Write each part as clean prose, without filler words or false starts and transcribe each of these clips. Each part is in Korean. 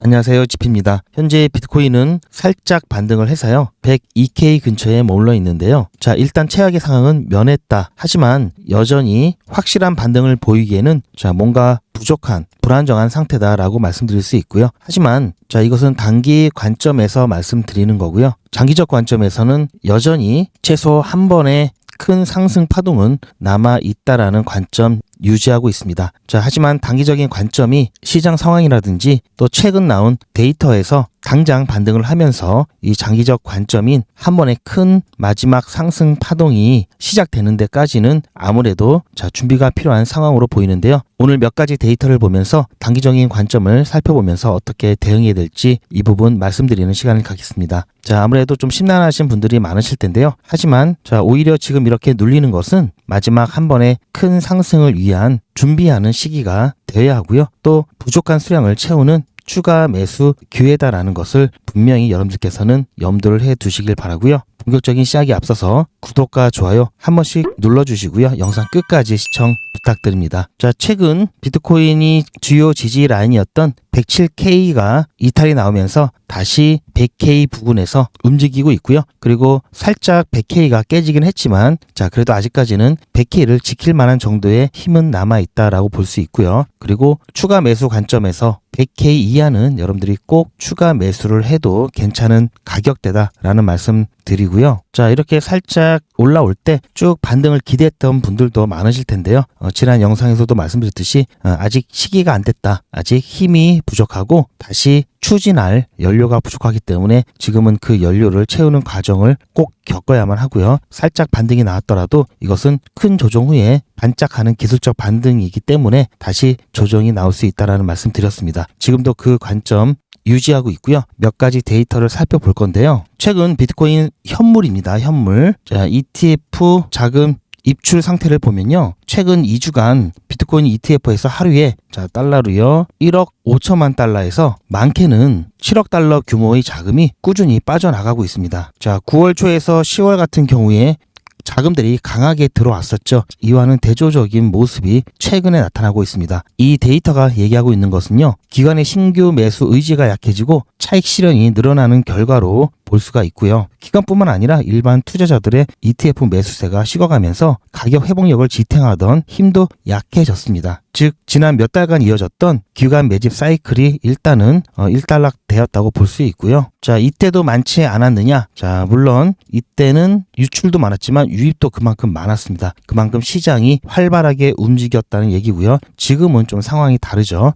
안녕하세요, 지피입니다. 현재 비트코인은 살짝 반등을 해서요 102K 근처에 머물러 있는데요. 자, 일단 최악의 상황은 면했다. 하지만 여전히 확실한 반등을 보이기에는 뭔가 부족한 불안정한 상태다라고 말씀드릴 수 있고요. 하지만 이것은 단기 관점에서 말씀드리는 거고요. 장기적 관점에서는 여전히 최소 한 번의 큰 상승 파동은 남아 있다라는 관점 유지하고 있습니다. 하지만 단기적인 관점이 시장 상황이라든지 또 최근 나온 데이터에서 당장 반등을 하면서 이 장기적 관점인 한 번의 큰 마지막 상승 파동이 시작되는 데까지는 아무래도 준비가 필요한 상황으로 보이는데요. 오늘 몇 가지 데이터를 보면서 단기적인 관점을 살펴보면서 어떻게 대응해야 될지 이 부분 말씀드리는 시간을 갖겠습니다. 아무래도 좀 심란하신 분들이 많으실 텐데요. 하지만 오히려 지금 이렇게 눌리는 것은 마지막 한 번의 큰 상승을 위한 준비하는 시기가 되어야 하고요. 또 부족한 수량을 채우는 추가 매수 기회다라는 것을 분명히 여러분들께서는 염두를 해 두시길 바라고요. 본격적인 시작에 앞서서 구독과 좋아요 한 번씩 눌러주시고요. 영상 끝까지 시청 부탁드립니다. 최근 비트코인이 주요 지지 라인이었던 107K가 이탈이 나오면서 다시 100K 부근에서 움직이고 있고요. 그리고 살짝 100K가 깨지긴 했지만 그래도 아직까지는 100K를 지킬 만한 정도의 힘은 남아있다라고 볼 수 있고요. 그리고 추가 매수 관점에서 100K 이하는 여러분들이 꼭 추가 매수를 해도 괜찮은 가격대다라는 말씀 드리고요. 이렇게 살짝 올라올 때 쭉 반등을 기대했던 분들도 많으실 텐데요. 지난 영상에서도 말씀드렸듯이 아직 시기가 안 됐다. 아직 힘이 부족하고 다시 추진할 연료가 부족하기 때문에 지금은 그 연료를 채우는 과정을 꼭 겪어야만 하고요. 살짝 반등이 나왔더라도 이것은 큰 조정 후에 반짝하는 기술적 반등이기 때문에 다시 조정이 나올 수 있다는 말씀 드렸습니다. 지금도 그 관점 유지하고 있고요. 몇 가지 데이터를 살펴볼 건데요. 최근 비트코인 현물입니다. 현물. ETF 자금 입출 상태를 보면요. 최근 2주간 비트코인 ETF에서 하루에 달러로요 1억 5천만 달러에서 많게는 7억 달러 규모의 자금이 꾸준히 빠져나가고 있습니다. 9월 초에서 10월 같은 경우에 자금들이 강하게 들어왔었죠. 이와는 대조적인 모습이 최근에 나타나고 있습니다. 이 데이터가 얘기하고 있는 것은요. 기관의 신규 매수 의지가 약해지고 차익 실현이 늘어나는 결과로 볼 수가 있고요. 기관뿐만 아니라 일반 투자자들의 ETF 매수세가 식어가면서 가격 회복력을 지탱하던 힘도 약해졌습니다. 즉 지난 몇 달간 이어졌던 기관 매집 사이클이 일단은 일단락되었다고 볼 수 있고요. 이때도 많지 않았느냐? 물론 이때는 유출도 많았지만 유입도 그만큼 많았습니다. 그만큼 시장이 활발하게 움직였다는 얘기고요. 지금은 좀 상황이 다르죠.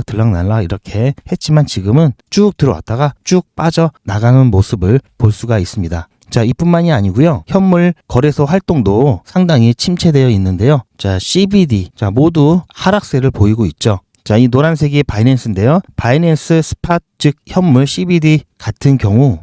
들락날락 이렇게 했지만 지금은 쭉 들어왔다가 쭉 빠져나가는 모습을 볼 수가 있습니다. 이뿐만이 아니고요. 현물 거래소 활동도 상당히 침체되어 있는데요. CBD 모두 하락세를 보이고 있죠. 이 노란색이 바이낸스인데요. 바이낸스 스팟 즉 현물 CBD 같은 경우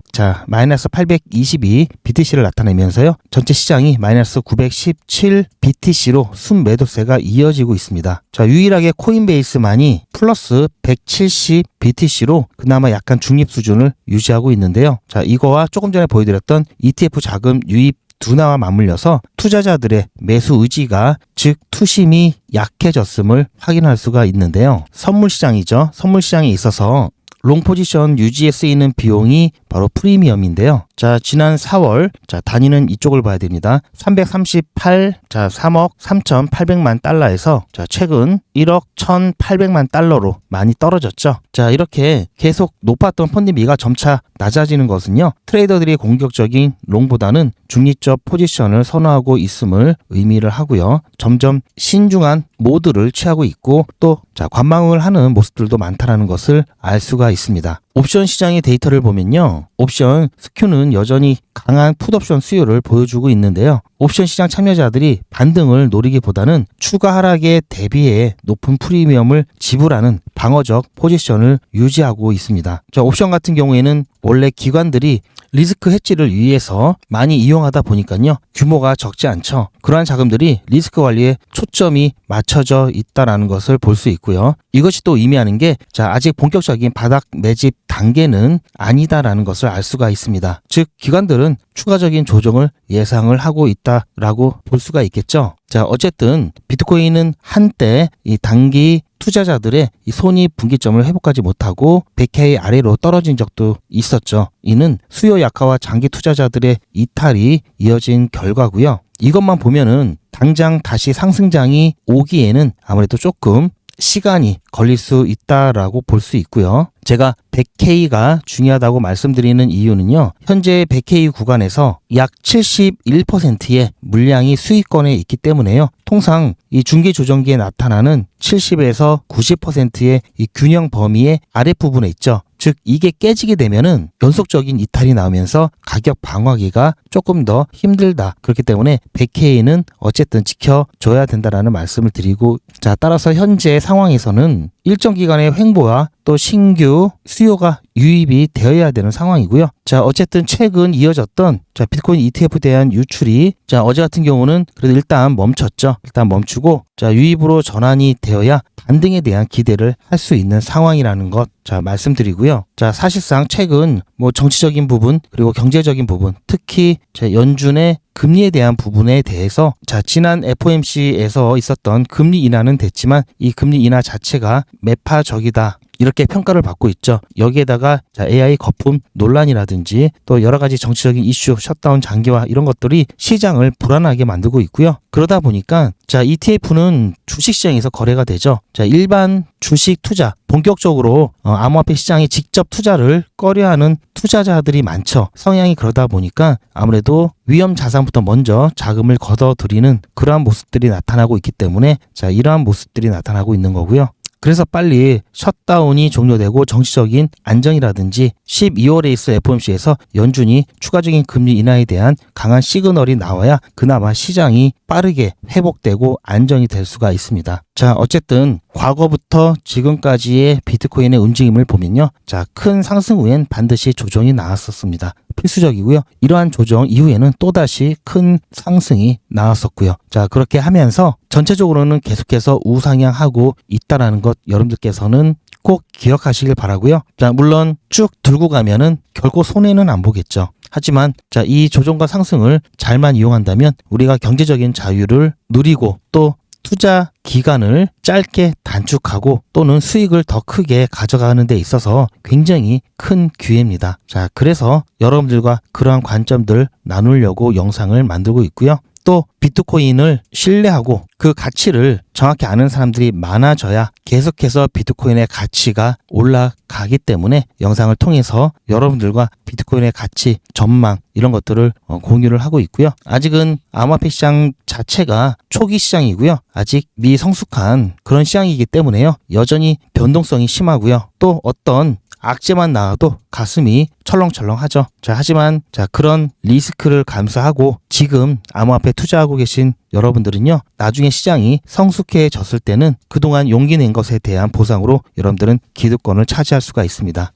마이너스 822 BTC를 나타내면서요. 전체 시장이 마이너스 917 BTC로 순매도세가 이어지고 있습니다. 유일하게 코인베이스만이 플러스 170 BTC로 그나마 약간 중립 수준을 유지하고 있는데요. 이거와 조금 전에 보여드렸던 ETF 자금 유입 둔화와 맞물려서 투자자들의 매수 의지가 즉 투심이 약해졌음을 확인할 수가 있는데요. 선물 시장이죠. 선물 시장에 있어서 롱 포지션 유지에 쓰이는 비용이 바로 프리미엄인데요. 지난 4월 단위는 이쪽을 봐야 됩니다. 338 3억 3,800만 달러에서 최근 1억 1,800만 달러로 많이 떨어졌죠. 이렇게 계속 높았던 펀딩비가 점차 낮아지는 것은요. 트레이더들이 공격적인 롱보다는 중립적 포지션을 선호하고 있음을 의미를 하고요. 점점 신중한 모드를 취하고 있고 또 관망을 하는 모습들도 많다는 것을 알 수가 있습니다. 옵션 시장의 데이터를 보면요. 옵션 스큐는 여전히 강한 풋옵션 수요를 보여주고 있는데요. 옵션 시장 참여자들이 반등을 노리기보다는 추가 하락에 대비해 높은 프리미엄을 지불하는 방어적 포지션을 유지하고 있습니다. 옵션 같은 경우에는 원래 기관들이 리스크 해지를 위해서 많이 이용하다 보니까요. 규모가 적지 않죠. 그러한 자금들이 리스크 관리에 초점이 맞춰져 있다는 것을 볼 수 있고요. 이것이 또 의미하는 게 아직 본격적인 바닥 매집 단계는 아니다라는 것을 알 수가 있습니다. 즉 기관들은 추가적인 조정을 예상을 하고 있다라고 볼 수가 있겠죠. 자, 어쨌든 비트코인은 한때 이 단기 투자자들의 이 손익 분기점을 회복하지 못하고 100K 아래로 떨어진 적도 있었죠. 이는 수요 약화와 장기 투자자들의 이탈이 이어진 결과고요. 이것만 보면은 당장 다시 상승장이 오기에는 아무래도 조금 시간이 걸릴 수 있다라고 볼 수 있고요. 제가 100K가 중요하다고 말씀드리는 이유는요. 현재 100K 구간에서 약 71%의 물량이 수익권에 있기 때문에요. 통상 이 중기 조정기에 나타나는 70에서 90%의 이 균형 범위의 아랫부분에 있죠. 즉 이게 깨지게 되면은 연속적인 이탈이 나오면서 가격 방어하기가 조금 더 힘들다. 그렇기 때문에 100K는 어쨌든 지켜줘야 된다라는 말씀을 드리고, 자, 따라서 현재 상황에서는 일정 기간의 횡보와 또 신규 수요가 유입이 되어야 되는 상황이고요. 자, 어쨌든 최근 이어졌던 비트코인 ETF에 대한 유출이 어제 같은 경우는 그래도 일단 멈췄죠. 일단 멈추고 유입으로 전환이 되어야 반등에 대한 기대를 할 수 있는 상황이라는 것 말씀드리고요. 사실상 최근 정치적인 부분 그리고 경제적인 부분, 특히 연준의 금리에 대한 부분에 대해서 지난 FOMC에서 있었던 금리 인하는 됐지만 이 금리 인하 자체가 매파적이다, 이렇게 평가를 받고 있죠. 여기에다가 AI 거품 논란이라든지 또 여러 가지 정치적인 이슈, 셧다운 장기화 이런 것들이 시장을 불안하게 만들고 있고요. 그러다 보니까 ETF는 주식시장에서 거래가 되죠. 일반 주식 투자, 본격적으로 암호화폐 시장에 직접 투자를 꺼려하는 투자자들이 많죠. 성향이 그러다 보니까 아무래도 위험 자산부터 먼저 자금을 걷어들이는 그러한 모습들이 나타나고 있기 때문에 이러한 모습들이 나타나고 있는 거고요. 그래서 빨리 셧다운이 종료되고 정치적인 안정이라든지 12월에 있을 FOMC에서 연준이 추가적인 금리 인하에 대한 강한 시그널이 나와야 그나마 시장이 빠르게 회복되고 안정이 될 수가 있습니다. 어쨌든 과거부터 지금까지의 비트코인의 움직임을 보면요. 큰 상승 후엔 반드시 조정이 나왔었습니다. 필수적이고요. 이러한 조정 이후에는 또다시 큰 상승이 나왔었고요. 그렇게 하면서 전체적으로는 계속해서 우상향하고 있다라는 것 여러분들께서는 꼭 기억하시길 바라고요. 물론 쭉 들고 가면은 결코 손해는 안 보겠죠. 하지만 이 조정과 상승을 잘만 이용한다면 우리가 경제적인 자유를 누리고 또 투자 기간을 짧게 단축하고 또는 수익을 더 크게 가져가는 데 있어서 굉장히 큰 기회입니다. 그래서 여러분들과 그러한 관점들 나누려고 영상을 만들고 있고요. 또 비트코인을 신뢰하고 그 가치를 정확히 아는 사람들이 많아져야 계속해서 비트코인의 가치가 올라가기 때문에 영상을 통해서 여러분들과 비트코인의 가치, 전망 이런 것들을 공유를 하고 있고요. 아직은 암호화폐 시장 자체가 초기 시장이고요. 아직 미성숙한 그런 시장이기 때문에요. 여전히 변동성이 심하고요. 또 어떤 악재만 나와도 가슴이 철렁철렁하죠. 하지만 그런 리스크를 감수하고 지금 암호화폐 투자하고 계신 여러분들은요, 나중에 시장이 성숙해졌을 때는 그동안 용기 낸 것에 대한 보상으로 여러분들은 기득권을 차지할 수가 있습니다.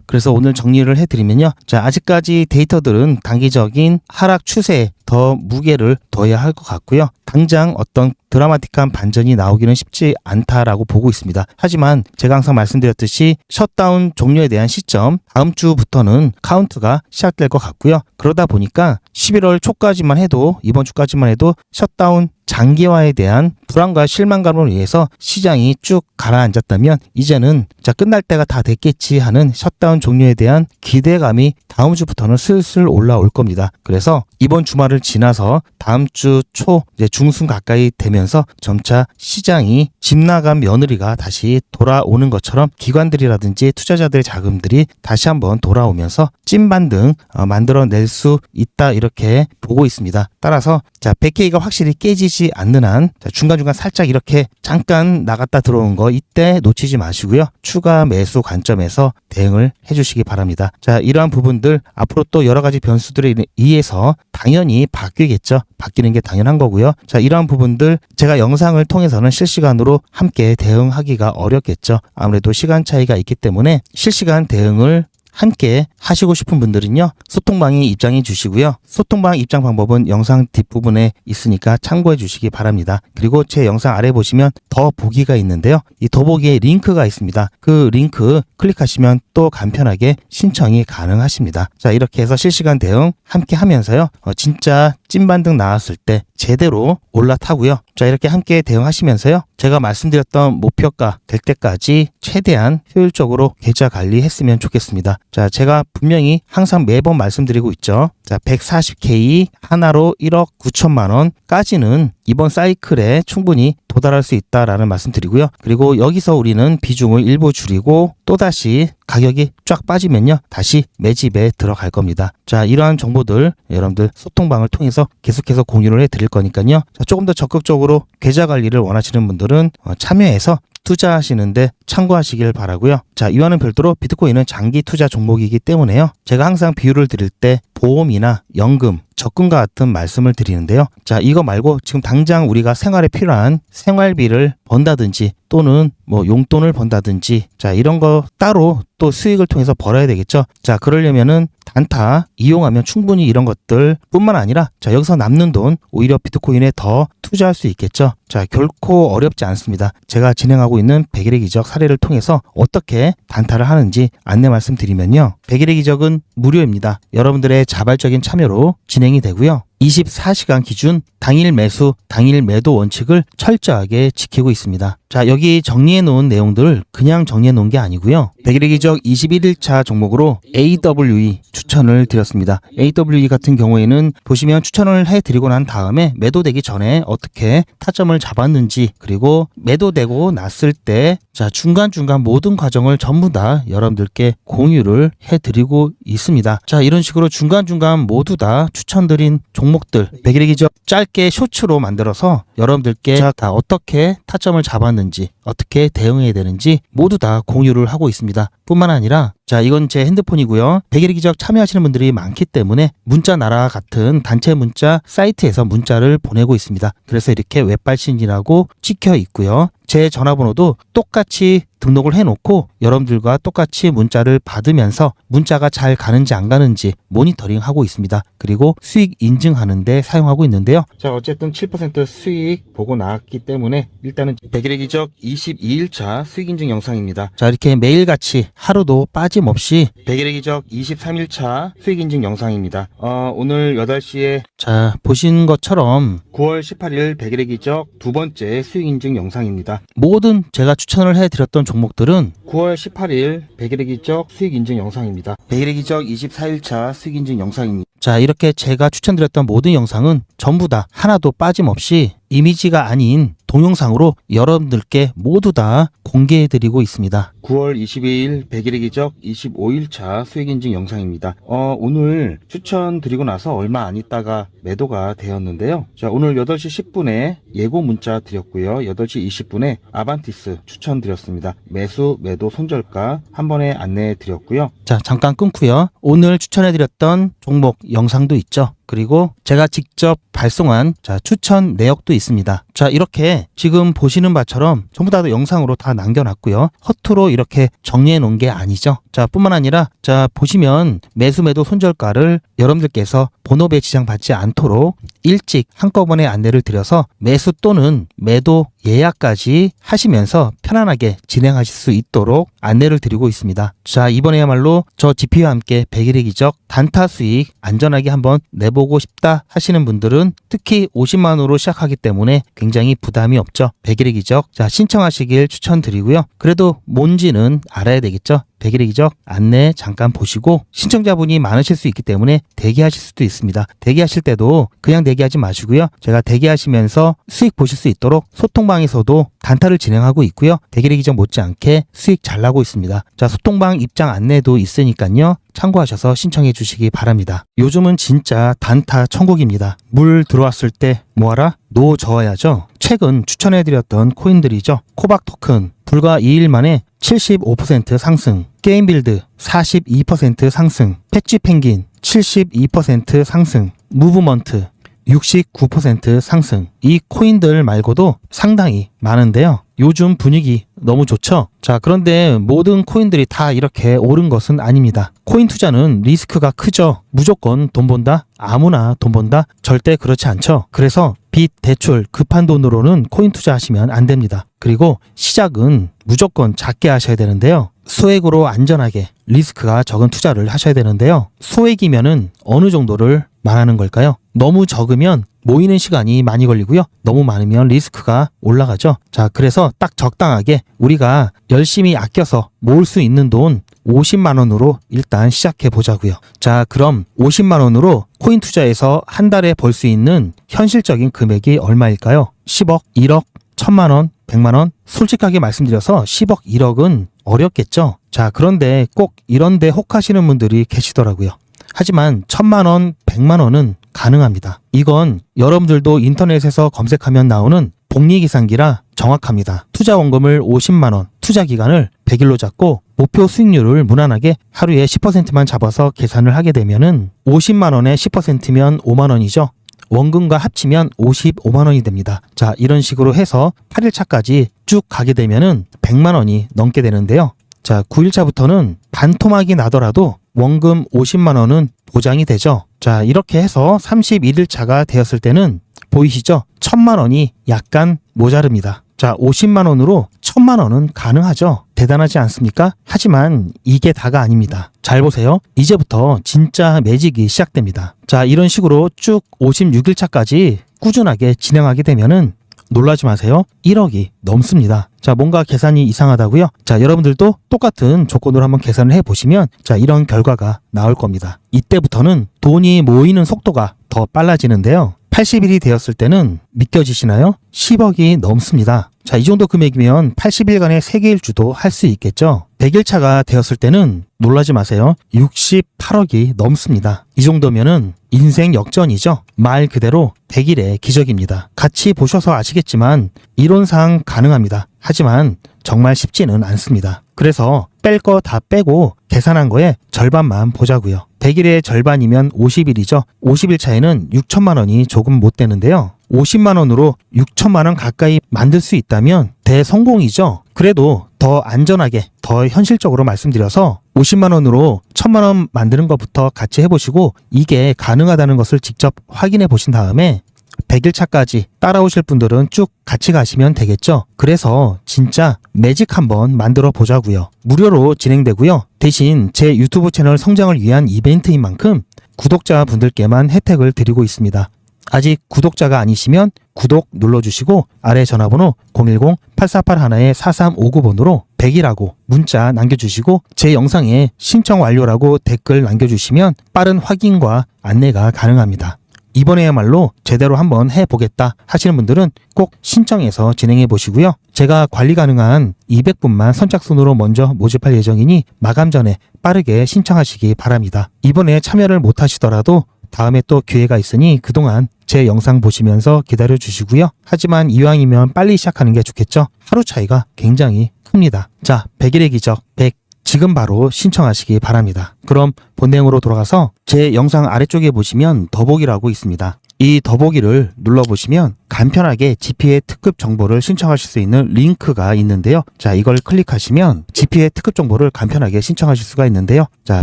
그래서 오늘 정리를 해드리면요. 아직까지 데이터들은 단기적인 하락 추세에 더 무게를 둬야 할 것 같고요. 당장 어떤 드라마틱한 반전이 나오기는 쉽지 않다라고 보고 있습니다. 하지만 제가 항상 말씀드렸듯이 셧다운 종료에 대한 시점, 다음 주부터는 카운트가 시작될 것 같고요. 그러다 보니까 11월 초까지만 해도, 이번 주까지만 해도 셧다운 장기화에 대한 불안과 실망감으로 인해서 시장이 쭉 가라앉았다면 이제는 끝날 때가 다 됐겠지 하는 셧다운 종료에 대한 기대감이 다음 주부터는 슬슬 올라올 겁니다. 그래서 이번 주말을 지나서 다음 주 초 중순 가까이 되면서 점차 시장이 집 나간 며느리가 다시 돌아오는 것처럼 기관들이라든지 투자자들의 자금들이 다시 한번 돌아오면서 찐반등 만들어낼 수 있다, 이렇게 보고 있습니다. 따라서 100K가 확실히 깨지지 않는 한 중간중간 살짝 이렇게 잠깐 나갔다 들어온 거 이때 놓치지 마시고요. 추가 매수 관점에서 대응을 해주시기 바랍니다. 이러한 부분들 앞으로 또 여러 가지 변수들에 의해서 당연히 바뀌겠죠. 바뀌는 게 당연한 거고요. 이러한 부분들 제가 영상을 통해서는 실시간으로 함께 대응하기가 어렵겠죠. 아무래도 시간 차이가 있기 때문에 실시간 대응을 함께 하시고 싶은 분들은요, 소통방에 입장해 주시고요. 소통방 입장 방법은 영상 뒷부분에 있으니까 참고해 주시기 바랍니다. 그리고 제 영상 아래 보시면 더 보기가 있는데요. 이 더보기에 링크가 있습니다. 그 링크 클릭하시면 또 간편하게 신청이 가능하십니다. 자, 이렇게 해서 실시간 대응 함께 하면서요, 진짜 찐반등 나왔을 때 제대로 올라타고요. 자, 이렇게 함께 대응하시면서요, 제가 말씀드렸던 목표가 될 때까지 최대한 효율적으로 계좌 관리했으면 좋겠습니다. 자, 제가 분명히 항상 매번 말씀드리고 있죠. 자, 140K 하나로 1억 9천만 원까지는 이번 사이클에 충분히 도달할 수 있다라는 말씀 드리고요. 그리고 여기서 우리는 비중을 일부 줄이고 또다시 가격이 쫙 빠지면요, 다시 매집에 들어갈 겁니다. 자, 이러한 정보들 여러분들 소통방을 통해서 계속해서 공유를 해드릴 거니까요. 자, 조금 더 적극적으로 계좌 관리를 원하시는 분들은 참여해서 투자하시는데 참고하시길 바라고요. 자, 이와는 별도로 비트코인은 장기 투자 종목이기 때문에요, 제가 항상 비유를 드릴 때 보험이나 연금, 적금과 같은 말씀을 드리는데요. 자, 이거 말고 지금 당장 우리가 생활에 필요한 생활비를 번다든지 또는 뭐 용돈을 번다든지, 자, 이런 거 따로 또 수익을 통해서 벌어야 되겠죠. 자, 그러려면은 단타 이용하면 충분히 이런 것들 뿐만 아니라, 자, 여기서 남는 돈 오히려 비트코인에 더 투자할 수 있겠죠. 자, 결코 어렵지 않습니다. 제가 진행하고 있는 100일의 기적 사례를 통해서 어떻게 단타를 하는지 안내 말씀드리면요, 100일의 기적은 무료입니다. 여러분들의 자발적인 참여로 진행이 되고요, 24시간 기준 당일 매수, 당일 매도 원칙을 철저하게 지키고 있습니다. 자, 여기 정리해 놓은 내용들을 그냥 정리해 놓은 게 아니고요, 100일의 기적 21일차 종목으로 AWE 추천을 드렸습니다. AWE 같은 경우에는 보시면 추천을 해드리고 난 다음에 매도되기 전에 어떻게 타점을 잡았는지, 그리고 매도되고 났을 때 자, 중간중간 모든 과정을 전부 다 여러분들께 공유를 해드리고 있습니다. 자, 이런 식으로 중간중간 모두 다 추천드린 종목들 100일의 기적 짧게 쇼츠로 만들어서 여러분들께 자, 다 어떻게 타점을 잡았는지, 어떻게 대응해야 되는지 모두 다 공유를 하고 있습니다. 뿐만 아니라, 자, 이건 제 핸드폰이고요, 100일의 기적 참여하시는 분들이 많기 때문에 문자나라 같은 단체 문자 사이트에서 문자를 보내고 있습니다. 그래서 이렇게 웹발신이라고 찍혀 있고요, 제 전화번호도 똑같이 등록을 해놓고 여러분들과 똑같이 문자를 받으면서 문자가 잘 가는지 안 가는지 모니터링하고 있습니다. 그리고 수익 인증하는데 사용하고 있는데요. 자, 어쨌든 7% 수익 보고 나왔기 때문에 일단은 100일의 기적 22일차 수익 인증 영상입니다. 자, 이렇게 매일같이 하루도 빠짐없이 100일의 기적 23일차 수익 인증 영상입니다. 오늘 8시에 자, 보신 것처럼 9월 18일 100일의 기적 두 번째 수익 인증 영상입니다. 모든 제가 추천을 해드렸던 종목들은 9월 18일 100일의 기적 수익 인증 영상입니다. 100일의 기적 24일차 수익 인증 영상입니다. 자, 이렇게 제가 추천드렸던 모든 영상은 전부 다 하나도 빠짐없이 이미지가 아닌 동영상으로 여러분들께 모두 다 공개해드리고 있습니다. 9월 22일 100일의 기적 25일차 수익인증 영상입니다. 오늘 추천드리고 나서 얼마 안 있다가 매도가 되었는데요. 자, 오늘 8시 10분에 예고 문자 드렸고요, 8시 20분에 아반티스 추천드렸습니다. 매수, 매도, 손절가 한 번에 안내해 드렸고요. 자, 잠깐 끊고요, 오늘 추천해드렸던 종목 영상도 있죠. 그리고 제가 직접 발송한 자, 추천 내역도 있습니다. 자, 이렇게 지금 보시는 바처럼 전부 다 영상으로 다 남겨놨고요, 허투루 이렇게 정리해 놓은 게 아니죠. 자, 뿐만 아니라 자, 보시면 매수, 매도, 손절가를 여러분들께서 본업에 지장받지 않도록 일찍 한꺼번에 안내를 드려서 매수 또는 매도 예약까지 하시면서 편안하게 진행하실 수 있도록 안내를 드리고 있습니다. 자, 이번에야말로 저 GP와 함께 100일의 기적 단타 수익 안전하게 한번 내보고 싶다 하시는 분들은 특히 50만원으로 시작하기 때문에 굉장히 부담이 없죠. 100일의 기적 자, 신청하시길 추천드리고요. 그래도 뭔지는 알아야 되겠죠. 100일의 기적 안내 잠깐 보시고, 신청자분이 많으실 수 있기 때문에 대기하실 수도 있습니다. 대기하실 때도 그냥 대기하지 마시고요, 제가 대기하시면서 수익 보실 수 있도록 소통방에서도 단타를 진행하고 있고요, 100일의 기적 못지않게 수익 잘 나고 있습니다. 자, 소통방 입장 안내도 있으니까요, 참고하셔서 신청해 주시기 바랍니다. 요즘은 진짜 단타 천국입니다. 물 들어왔을 때 뭐하라? 노 저어야죠. 최근 추천해드렸던 코인들이죠. 코박 토큰 불과 2일 만에 75% 상승, 게임빌드 42% 상승, 패치 펭귄 72% 상승, 무브먼트 69% 상승. 이 코인들 말고도 상당히 많은데요, 요즘 분위기 너무 좋죠? 자, 그런데 모든 코인들이 다 이렇게 오른 것은 아닙니다. 코인 투자는 리스크가 크죠. 무조건 돈 번다? 아무나 돈 번다? 절대 그렇지 않죠. 그래서 빚, 대출, 급한 돈으로는 코인 투자하시면 안 됩니다. 그리고 시작은 무조건 작게 하셔야 되는데요. 소액으로 안전하게 리스크가 적은 투자를 하셔야 되는데요. 소액이면은 어느 정도를 말하는 걸까요? 너무 적으면 모이는 시간이 많이 걸리고요. 너무 많으면 리스크가 올라가죠. 자, 그래서 딱 적당하게 우리가 열심히 아껴서 모을 수 있는 돈 50만 원으로 일단 시작해 보자고요. 자, 그럼 50만 원으로 코인 투자에서 한 달에 벌 수 있는 현실적인 금액이 얼마일까요? 10억, 1억, 1000만 원, 100만 원? 솔직하게 말씀드려서 10억, 1억은 어렵겠죠. 자, 그런데 꼭 이런데 혹하시는 분들이 계시더라고요. 하지만 1000만 원, 100만 원은 가능합니다. 이건 여러분들도 인터넷에서 검색하면 나오는 복리계산기라 정확합니다. 투자 원금을 50만 원, 투자 기간을 100일로 잡고 목표 수익률을 무난하게 하루에 10%만 잡아서 계산을 하게 되면은 50만 원에 10%면 5만 원이죠. 원금과 합치면 55만 원이 됩니다. 자, 이런 식으로 해서 8일차까지 쭉 가게 되면은 100만 원이 넘게 되는데요. 자, 9일차부터는 반토막이 나더라도 원금 50만 원은 보장이 되죠. 자, 이렇게 해서 31일차가 되었을 때는 보이시죠? 1000만 원이 약간 모자릅니다. 자, 50만 원으로 1000만 원은 가능하죠. 대단하지 않습니까? 하지만 이게 다가 아닙니다. 잘 보세요. 이제부터 진짜 매직이 시작됩니다. 자, 이런 식으로 쭉 56일차까지 꾸준하게 진행하게 되면은 놀라지 마세요. 1억이 넘습니다. 자, 뭔가 계산이 이상하다고요? 자, 여러분들도 똑같은 조건으로 한번 계산을 해보시면 자, 이런 결과가 나올 겁니다. 이때부터는 돈이 모이는 속도가 더 빨라지는데요. 80일이 되었을 때는 믿겨지시나요? 10억이 넘습니다. 자, 이 정도 금액이면 80일간의 세계일주도 할 수 있겠죠. 100일차가 되었을 때는 놀라지 마세요. 68억이 넘습니다. 이 정도면은 인생 역전이죠. 말 그대로 100일의 기적입니다. 같이 보셔서 아시겠지만 이론상 가능합니다. 하지만 정말 쉽지는 않습니다. 그래서 뺄 거 다 빼고 계산한 거에 절반만 보자고요. 100일의 절반이면 50일이죠. 50일 차에는 6천만 원이 조금 못 되는데요. 50만 원으로 6천만 원 가까이 만들 수 있다면 대성공이죠. 그래도 더 안전하게, 더 현실적으로 말씀드려서 50만 원으로 1000만 원 만드는 것부터 같이 해보시고 이게 가능하다는 것을 직접 확인해 보신 다음에 100일 차까지 따라오실 분들은 쭉 같이 가시면 되겠죠. 그래서 진짜 매직 한번 만들어 보자고요. 무료로 진행되고요. 대신 제 유튜브 채널 성장을 위한 이벤트인 만큼 구독자분들께만 혜택을 드리고 있습니다. 아직 구독자가 아니시면 구독 눌러주시고 아래 전화번호 010-8481-4359번으로 100이라고 문자 남겨주시고 제 영상에 신청 완료라고 댓글 남겨주시면 빠른 확인과 안내가 가능합니다. 이번에야말로 제대로 한번 해보겠다 하시는 분들은 꼭 신청해서 진행해 보시고요. 제가 관리 가능한 200분만 선착순으로 먼저 모집할 예정이니 마감 전에 빠르게 신청하시기 바랍니다. 이번에 참여를 못 하시더라도 다음에 또 기회가 있으니 그동안 제 영상 보시면서 기다려 주시고요. 하지만 이왕이면 빨리 시작하는 게 좋겠죠. 하루 차이가 굉장히 큽니다. 자, 100일의 기적 100 지금 바로 신청하시기 바랍니다. 그럼 본 내용으로 돌아가서 제 영상 아래쪽에 보시면 더보기라고 있습니다. 이 더보기를 눌러보시면 간편하게 GPA 특급 정보를 신청하실 수 있는 링크가 있는데요. 자, 이걸 클릭하시면 GPA 특급 정보를 간편하게 신청하실 수가 있는데요. 자,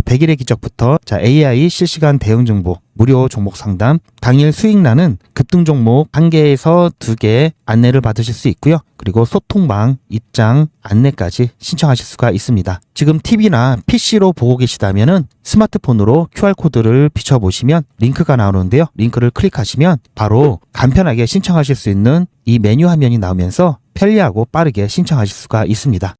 100일의 기적부터 자, AI 실시간 대응 정보, 무료 종목 상담, 당일 수익나는 급등 종목 1개에서 2개 안내를 받으실 수 있고요. 그리고 소통방, 입장, 안내까지 신청하실 수가 있습니다. 지금 TV나 PC로 보고 계시다면은 스마트폰으로 QR코드를 비춰보시면 링크가 나오는데요. 링크를 클릭하시면 바로 간편하게 신청하실 수 있는 이 메뉴 화면이 나오면서 편리하고 빠르게 신청하실 수가 있습니다.